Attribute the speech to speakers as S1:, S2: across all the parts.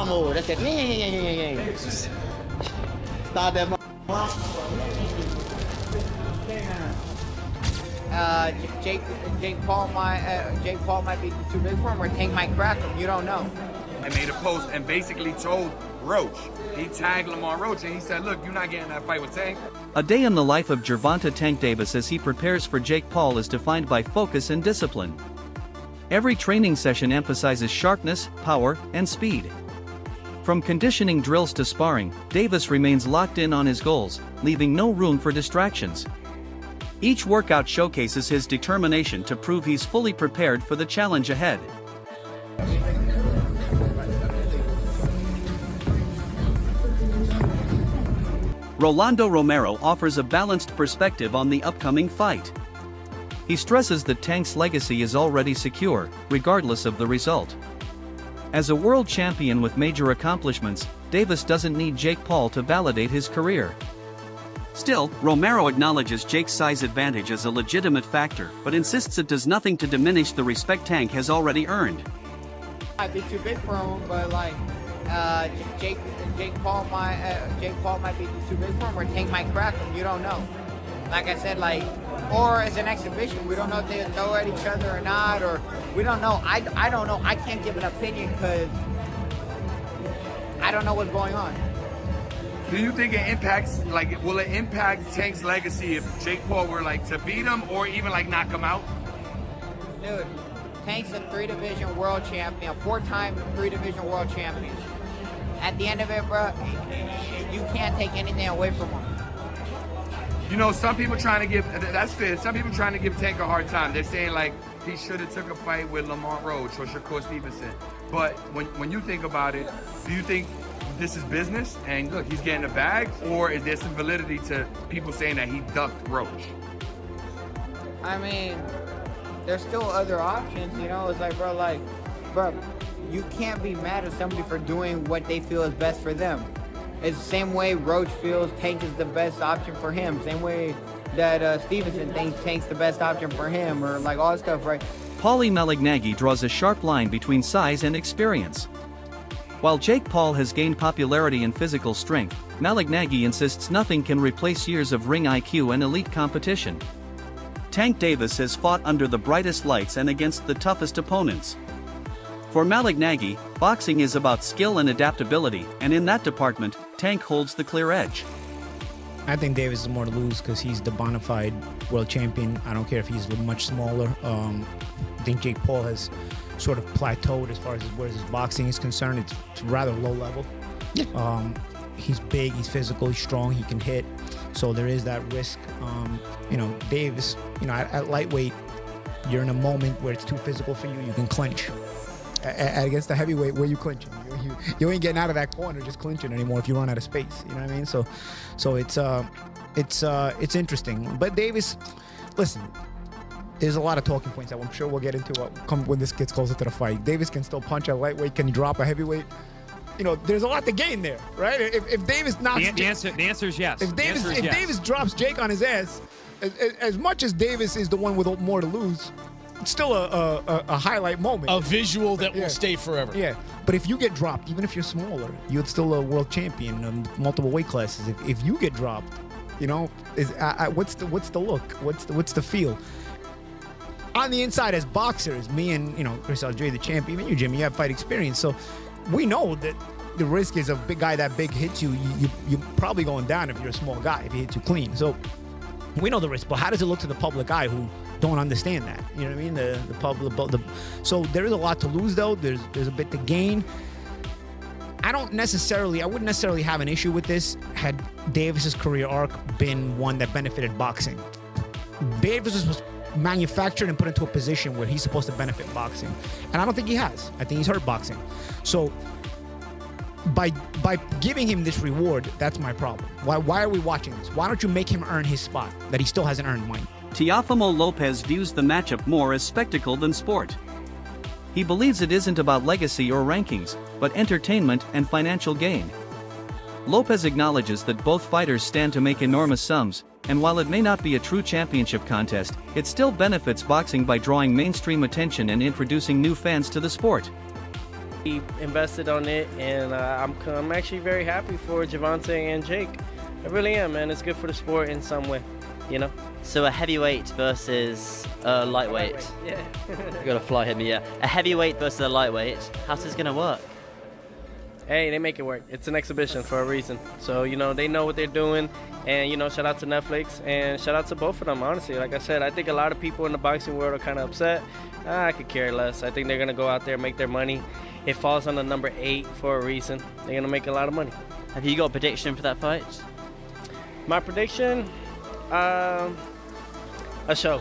S1: move. That's it. Start that.
S2: Jake Paul might be too big for him, or Tank might crack him. You don't know.
S3: I made a post and basically told Roach. He tagged Lamar Roach and he said, look, you're not getting that fight with Tank.
S4: A day in the life of Gervonta Tank Davis as he prepares for Jake Paul is defined by focus and discipline. Every training session emphasizes sharpness, power, and speed. From conditioning drills to sparring, Davis remains locked in on his goals, leaving no room for distractions. Each workout showcases his determination to prove he's fully prepared for the challenge ahead. Rolando Romero offers a balanced perspective on the upcoming fight. He stresses that Tank's legacy is already secure, regardless of the result. As a world champion with major accomplishments, Davis doesn't need Jake Paul to validate his career. Still, Romero acknowledges Jake's size advantage as a legitimate factor, but insists it does nothing to diminish the respect Tank has already earned.
S2: Might be too big for him, but like Jake Paul might be too big for him, or Tank might crack him. You don't know. Like I said, like, or as an exhibition, we don't know if they throw at each other or not, or we don't know. I don't know. I can't give an opinion because I don't know what's going on.
S3: Do you think it impacts, like, will it impact Tank's legacy if Jake Paul were like to beat him or even like knock him out?
S2: Dude, Tank's a 3-division world champion, 4-time 3-division world champion. At the end of it, bro, you can't take anything away from him.
S3: You know, some people trying to give, that's fair, some people trying to give Tank a hard time. They're saying like he should have took a fight with Lamar Roach or Shakur Stevenson. But when you think about it, do you think this is business and look, he's getting a bag, or is there some validity to people saying that he ducked Roach?
S2: I mean, there's still other options, you know. It's like, bro, you can't be mad at somebody for doing what they feel is best for them. It's the same way Roach feels Tank is the best option for him. Same way that Stevenson thinks Tank's the best option for him, or like all that stuff, right?
S4: Paulie Malignaggi draws a sharp line between size and experience. While Jake Paul has gained popularity and physical strength, Malignaggi insists nothing can replace years of ring IQ and elite competition. Tank Davis has fought under the brightest lights and against the toughest opponents. For Malignaggi, boxing is about skill and adaptability, and in that department, Tank holds the clear edge.
S5: I think Davis is more to lose because he's the bona fide world champion. I don't care if he's much smaller. I think Jake Paul has sort of plateaued as far as where his boxing is concerned. It's rather low level. Yeah. He's big, he's physical, he's strong, he can hit. So there is that risk. You know, Davis, you know, at lightweight, you're in a moment where it's too physical for you, you can clinch. Against the heavyweight, where you clinching? You ain't getting out of that corner just clinching anymore if you run out of space. You know what I mean? So it's interesting. But Davis, listen, there's a lot of talking points that I'm sure we'll get into when this gets closer to the fight. Davis can still punch at lightweight. Can he drop a heavyweight? You know, there's a lot to gain there, right? If Davis knocks,
S6: the answer is yes.
S5: If Davis drops Jake on his ass, as much as Davis is the one with more to lose, it's still a highlight moment.
S6: A visual that will stay forever.
S5: Yeah, but if you get dropped, even if you're smaller, you're still a world champion in multiple weight classes. If you get dropped, you know, what's the look? What's the feel? On the inside, as boxers, me and Chris Algieri, the champion, even you, Jimmy, you have fight experience, so we know that the risk is a big guy that big hits you. You're probably going down if you're a small guy if he hits you clean. So we know the risk, but how does it look to the public eye who don't understand that? You know what I mean? The public. So there is a lot to lose, though. There's a bit to gain. I wouldn't necessarily have an issue with this had Davis's career arc been one that benefited boxing. Davis was manufactured and put into a position where he's supposed to benefit boxing, and I don't think he has. I think he's hurt boxing. So by giving him this reward, that's my problem. Why are we watching this? Why don't you make him earn his spot that he still hasn't earned mine?
S4: Teofimo Lopez views the matchup more as spectacle than sport. He believes it isn't about legacy or rankings, but entertainment and financial gain. Lopez acknowledges that both fighters stand to make enormous sums, and while it may not be a true championship contest, it still benefits boxing by drawing mainstream attention and introducing new fans to the sport.
S1: He invested on it, and I'm actually very happy for Gervonta and Jake. I really am, man. It's good for the sport in some way, you know?
S7: So a heavyweight versus a lightweight.
S1: Yeah.
S7: You gotta fly him, yeah. A heavyweight versus a lightweight. How's this gonna work?
S1: Hey, they make it work. It's an exhibition for a reason. So, you know, they know what they're doing. And, you know, shout out to Netflix and shout out to both of them, honestly. Like I said, I think a lot of people in the boxing world are kind of upset. I could care less. I think they're going to go out there and make their money. It falls on the number 8 for a reason. They're going to make a lot of money.
S7: Have you got a prediction for that fight?
S1: My prediction? A show.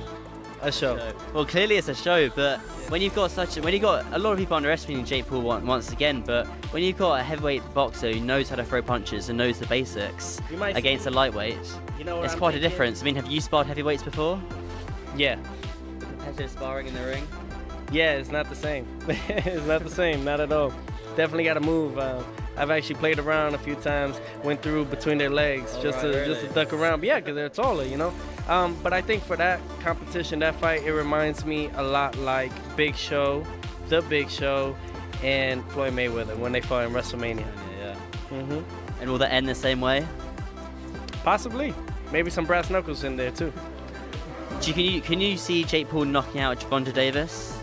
S1: A show.
S7: Well, clearly it's a show, but when you've got a lot of people underestimating Jake Paul once again, but when you've got a heavyweight boxer who knows how to throw punches and knows the basics against a lightweight, it's quite a difference. I mean, have you sparred heavyweights before?
S1: Yeah.
S7: Competitive sparring in the ring?
S1: Yeah, it's not the same. It's not the same, not at all. Definitely got to move. I've actually played around a few times, went through between their legs just to duck around. But yeah, because they're taller, you know. But I think for that competition, that fight, it reminds me a lot like Big Show, The Big Show, and Floyd Mayweather when they fought in WrestleMania.
S7: Yeah.
S1: Mm-hmm.
S7: And will that end the same way?
S1: Possibly. Maybe some brass knuckles in there too.
S7: Can you see Jake Paul knocking out Gervonta Davis?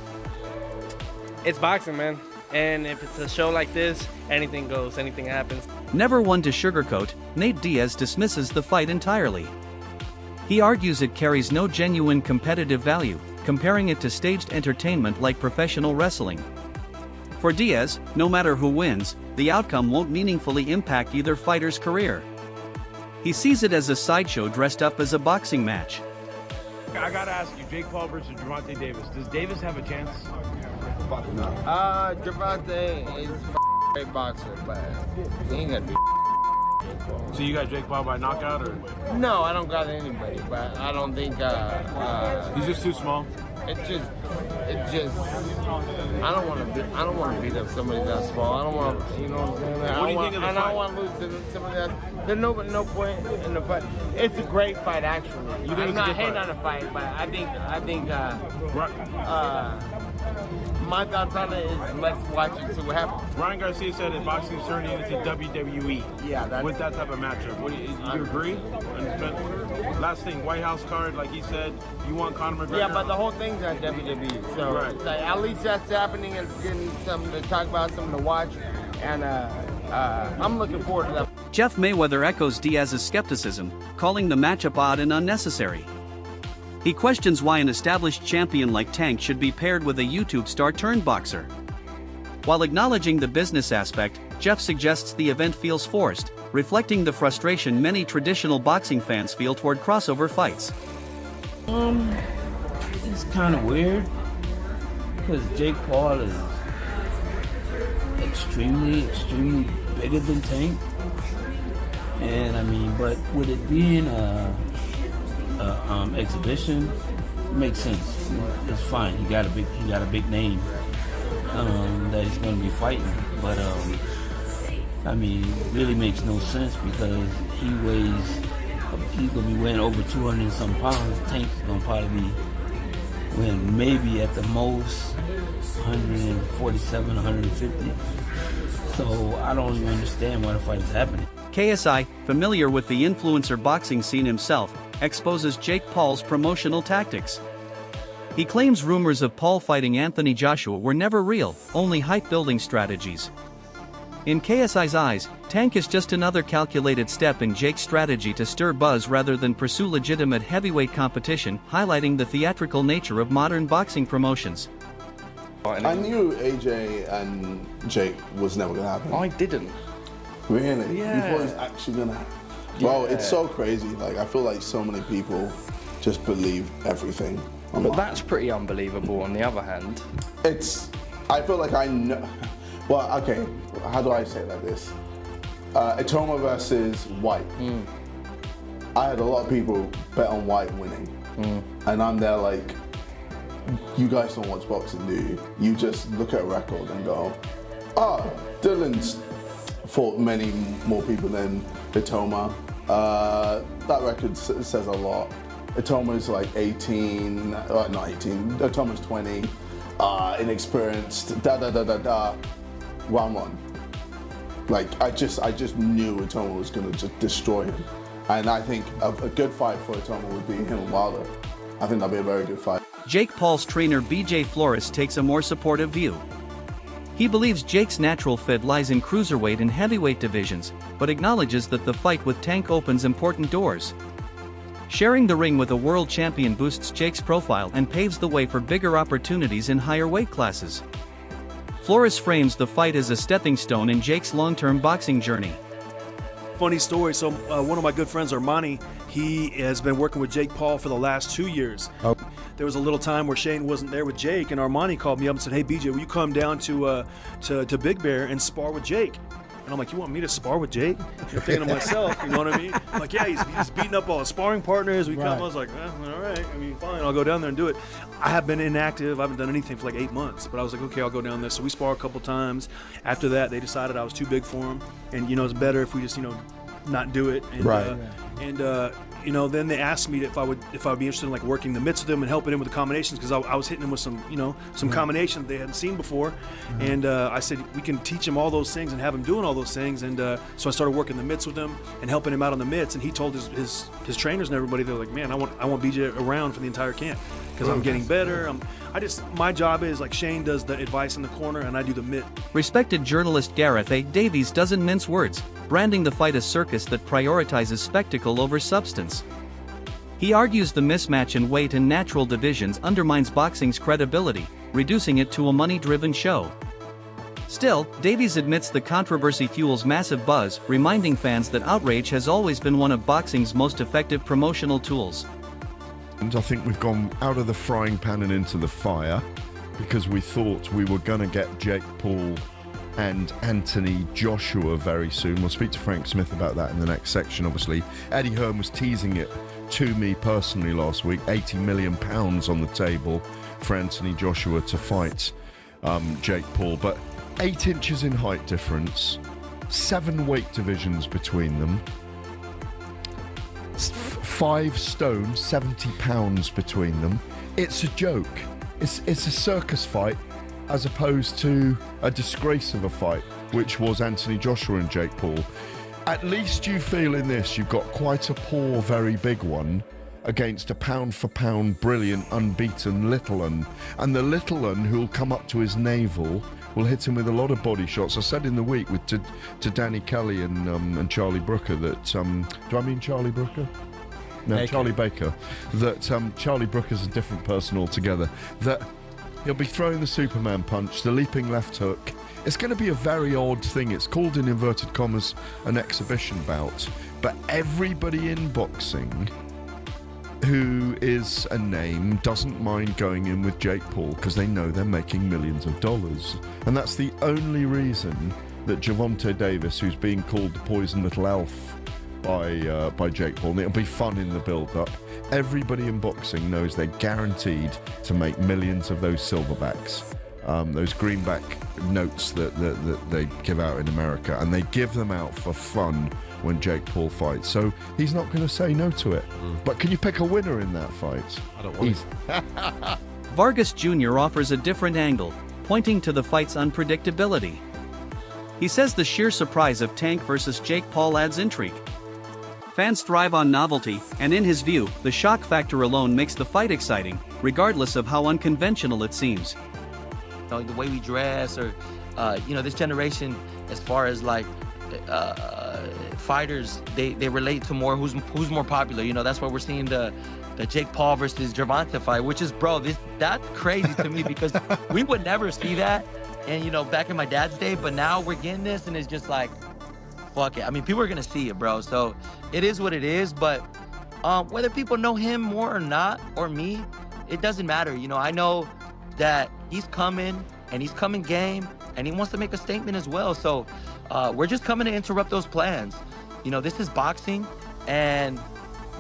S1: It's boxing, man. And if it's a show like this, anything goes, anything happens.
S4: Never one to sugarcoat, Nate Diaz dismisses the fight entirely. He argues it carries no genuine competitive value, comparing it to staged entertainment like professional wrestling. For Diaz, no matter who wins, the outcome won't meaningfully impact either fighter's career. He sees it as a sideshow dressed up as a boxing match.
S8: I gotta ask you, Jake Paul versus Gervonta Davis. Does Davis have a chance?
S2: Fuck no. Gervonta is a great boxer, but he ain't gonna be.
S8: So you got Jake Paul by knockout, or?
S2: No, I don't got anybody, but I don't think.
S8: He's just too small.
S2: I don't want to beat up somebody that small. I don't want to, you know what I'm saying?
S8: What do you think of the fight?
S2: I don't want to lose to somebody that. There's no point in the fight. It's a great fight, actually. I'm not hating on the fight, but I think. My thoughts on it is let's watch it, see what happens.
S8: Ryan Garcia said that boxing is turning into WWE.
S2: Yeah,
S8: with that type of matchup. Do you agree? Last thing, White House card, like he said, you want Conor McGregor?
S2: Yeah, but the whole thing's on WWE, so
S8: right.
S2: Like, at least that's happening and getting something to talk about, something to watch, and I'm looking forward to that.
S4: Jeff Mayweather echoes Diaz's skepticism, calling the matchup odd and unnecessary. He questions why an established champion like Tank should be paired with a YouTube star turned boxer. While acknowledging the business aspect, Jeff suggests the event feels forced, reflecting the frustration many traditional boxing fans feel toward crossover fights.
S9: It's kind of weird because Jake Paul is extremely bigger than Tank, and I mean, but with it being a exhibition, it makes sense. It's fine. He got a big name that he's going to be fighting, but I mean, it really makes no sense because he's going to be weighing over 200 and some pounds. Tank's going to probably be weighing maybe at the most 147, 150. So I don't even understand why the fight is happening.
S4: KSI, familiar with the influencer boxing scene himself, exposes Jake Paul's promotional tactics. He claims rumors of Paul fighting Anthony Joshua were never real, only hype-building strategies. In KSI's eyes, Tank is just another calculated step in Jake's strategy to stir buzz rather than pursue legitimate heavyweight competition, highlighting the theatrical nature of modern boxing promotions.
S10: I knew AJ and Jake was never gonna happen.
S11: I didn't.
S10: Really?
S11: Yeah.
S10: You thought it was actually gonna happen? Well, it's so crazy. Like, I feel like so many people just believe everything.
S11: But that's pretty unbelievable on the other hand.
S10: I feel like I know. Well, okay, how do I say it like this? Itoma versus White. I had a lot of people bet on White winning. And I'm there like, you guys don't watch boxing, do you? You just look at a record and go, Dylan's fought many more people than Itoma. That record says a lot. Itoma's like 18, not 18, Itoma's 20, inexperienced, round one. Like, I just knew Itoma was going to just destroy him. And I think a good fight for Itoma would be him and Wilder. I think that'd be a very good fight.
S4: Jake Paul's trainer BJ Flores takes a more supportive view. He believes Jake's natural fit lies in cruiserweight and heavyweight divisions, but acknowledges that the fight with Tank opens important doors. Sharing the ring with a world champion boosts Jake's profile and paves the way for bigger opportunities in higher weight classes. Flores frames the fight as a stepping stone in Jake's long-term boxing journey.
S12: Funny story, so one of my good friends, Armani, he has been working with Jake Paul for the last 2 years. Oh. There was a little time where Shane wasn't there with Jake, and Armani called me up and said, hey BJ, will you come down to Big Bear and spar with Jake? And I'm like, you want me to spar with Jake? I'm thinking to myself, you know what I mean? I'm like, yeah, he's beating up all his sparring partners. We come, I was like, all right, I mean, fine, I'll go down there and do it. I have been inactive. I haven't done anything for like 8 months, but I was like, okay, I'll go down there. So we spar a couple times. After that, they decided I was too big for him, and it's better if we just not do it. And, then they asked me if I would be interested in like working the mitts with them and helping him with the combinations, because I was hitting him with some combinations they hadn't seen before. And I said we can teach him all those things and have him doing all those things. And so I started working the mitts with him and helping him out on the mitts. And he told his trainers and everybody, they're like, man, I want BJ around for the entire camp because I'm getting better. My job is like Shane does the advice in the corner and I do the mitt.
S4: Respected journalist Gareth A. Davies doesn't mince words, branding the fight a circus that prioritizes spectacle over substance. He argues the mismatch in weight and natural divisions undermines boxing's credibility, reducing it to a money-driven show. Still, Davies admits the controversy fuels massive buzz, reminding fans that outrage has always been one of boxing's most effective promotional tools.
S13: And I think we've gone out of the frying pan and into the fire because we thought we were going to get Jake Paul and Anthony Joshua very soon. We'll speak to Frank Smith about that in the next section, obviously. Eddie Hearn was teasing it to me personally last week. £80 million on the table for Anthony Joshua to fight Jake Paul. But 8 inches in height difference, 7 weight divisions between them, 5 stone, 70 pounds between them. It's a joke. It's a circus fight as opposed to a disgrace of a fight, which was Anthony Joshua and Jake Paul. At least you feel in this you've got quite a poor, very big one against a pound-for-pound, brilliant, unbeaten little un. And the little un who'll come up to his navel will hit him with a lot of body shots. I said in the week to Danny Kelly and Charlie Brooker that, do I mean Charlie Brooker? No, Baker. Charlie Baker. That Charlie Brooker's a different person altogether. That he'll be throwing the Superman punch, the leaping left hook. It's going to be a very odd thing. It's called, in inverted commas, an exhibition bout. But everybody in boxing who is a name doesn't mind going in with Jake Paul because they know they're making millions of dollars. And that's the only reason that Gervonta Davis, who's being called the poison little elf by Jake Paul, and it'll be fun in the build-up. Everybody in boxing knows they're guaranteed to make millions of those silverbacks, those greenback notes that they give out in America, and they give them out for fun when Jake Paul fights. So he's not going to say no to it. But can you pick a winner in that fight?
S8: I don't want
S4: Vargas Jr. offers a different angle, pointing to the fight's unpredictability. He says the sheer surprise of Tank versus Jake Paul adds intrigue. Fans thrive on novelty, and in his view, the shock factor alone makes the fight exciting, regardless of how unconventional it seems.
S14: The way we dress, or this generation, as far as like fighters, they relate to more who's more popular. That's why we're seeing the Jake Paul versus Gervonta fight, which is, that's crazy to me because we would never see that, and back in my dad's day. But now we're getting this, and it's just like, fuck it. I mean, people are gonna see it, bro. So it is what it is. But whether people know him more or not, or me, it doesn't matter. I know that he's coming, and he's coming game, and he wants to make a statement as well. So we're just coming to interrupt those plans. This is boxing, and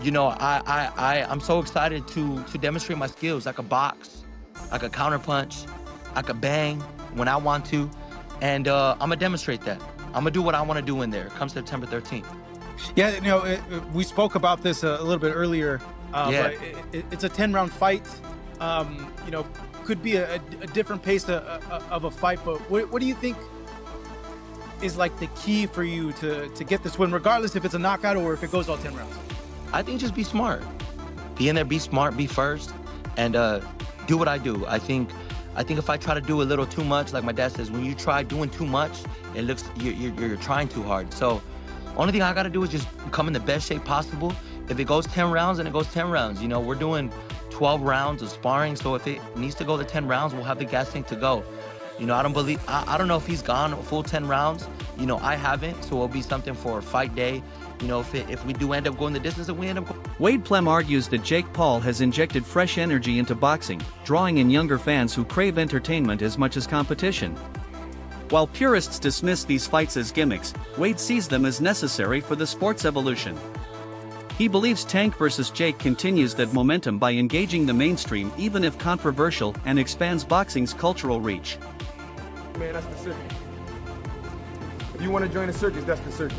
S14: I'm so excited to demonstrate my skills. I could box, I could counterpunch, I could bang when I want to, and I'm gonna demonstrate that. I'm gonna do what I want to do in there. Come September 13th.
S15: Yeah, we spoke about this a little bit earlier. But it's a 10-round fight. Could be a different pace of a fight. But what do you think is like the key for you to get this win, regardless if it's a knockout or if it goes all 10 rounds?
S14: I think just be smart. Be in there, be smart, be first, and do what I do. I think if I try to do a little too much, like my dad says, when you try doing too much, it looks you're trying too hard. So only thing I gotta do is just come in the best shape possible. If it goes 10 rounds, then it goes 10 rounds. You know, we're doing 12 rounds of sparring, so if it needs to go to 10 rounds, we'll have the gas tank to go. You know, I don't know if he's gone a full 10 rounds. You know, I haven't, so it'll be something for fight day. You know, if we do end up going the distance, and we end up
S4: Wade Plem argues that Jake Paul has injected fresh energy into boxing, drawing in younger fans who crave entertainment as much as competition. While purists dismiss these fights as gimmicks, Wade sees them as necessary for the sport's evolution. He believes Tank versus Jake continues that momentum by engaging the mainstream even if controversial and expands boxing's cultural reach.
S16: Man, that's the circus. If you want to join the circus, that's the circus.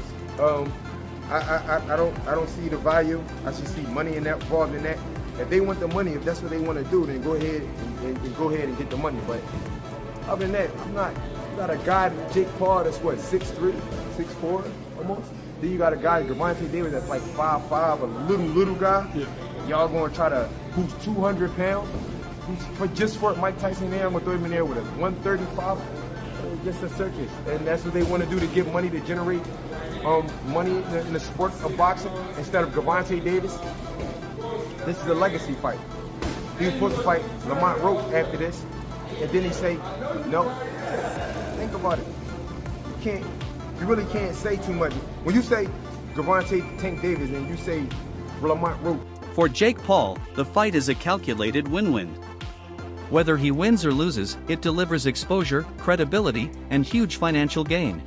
S16: I don't see the value. I just see money involved in that. If they want the money, if that's what they want to do, then go ahead and go ahead and get the money. But other than that, I'm not. You got a guy, Jake Paul, that's what, 6'3", 6'4", almost. Then you got a guy, Gervonta Davis, that's like 5'5", a little guy. Yeah. Y'all gonna try to, who's 200 pounds? Just for Mike Tyson there, I'm gonna throw him in there with a 135. Just a circus, and that's what they want to do, to get money, to generate money in the sport of boxing instead of Gervonta Davis. This is a legacy fight. He was supposed to fight Lamont Roach after this, and then he say, no. Think about it. You really can't say too much. When you say Gervonta Tank Davis and you say Lamont Roach.
S4: For Jake Paul, the fight is a calculated win-win. Whether he wins or loses, it delivers exposure, credibility, and huge financial gain.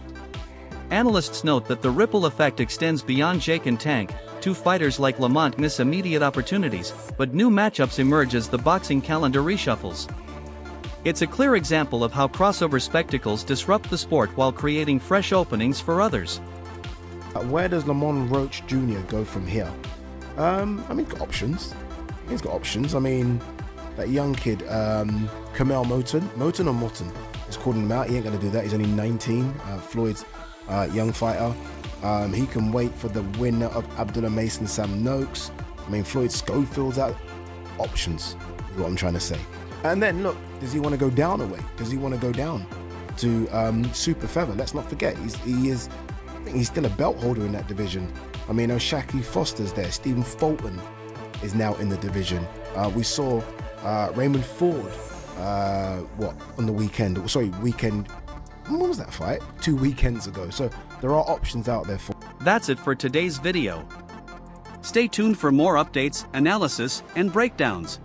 S4: Analysts note that the ripple effect extends beyond Jake and Tank. Two fighters like Lamont miss immediate opportunities, but new matchups emerge as the boxing calendar reshuffles. It's a clear example of how crossover spectacles disrupt the sport while creating fresh openings for others.
S17: Where does Lamont Roach Jr. go from here? I mean, got options. He's got options. I mean, that young kid, Kamel Moton or Moton, is calling him out. He ain't gonna do that. He's only 19. Floyd's young fighter. He can wait for the winner of Abdullah Mason, Sam Noakes. I mean, Floyd Schofield's out. Options is what I'm trying to say. And then look, does he want to go down a weight? Does he want to go down to super feather? Let's not forget, I think he's still a belt holder in that division. I mean, O'Shaquie Foster's there. Stephen Fulton is now in the division. We saw Raymond Ford, on the weekend? Sorry, weekend. When was that fight? 2 weekends ago. So there are options out there for.
S4: That's it for today's video. Stay tuned for more updates, analysis, and breakdowns.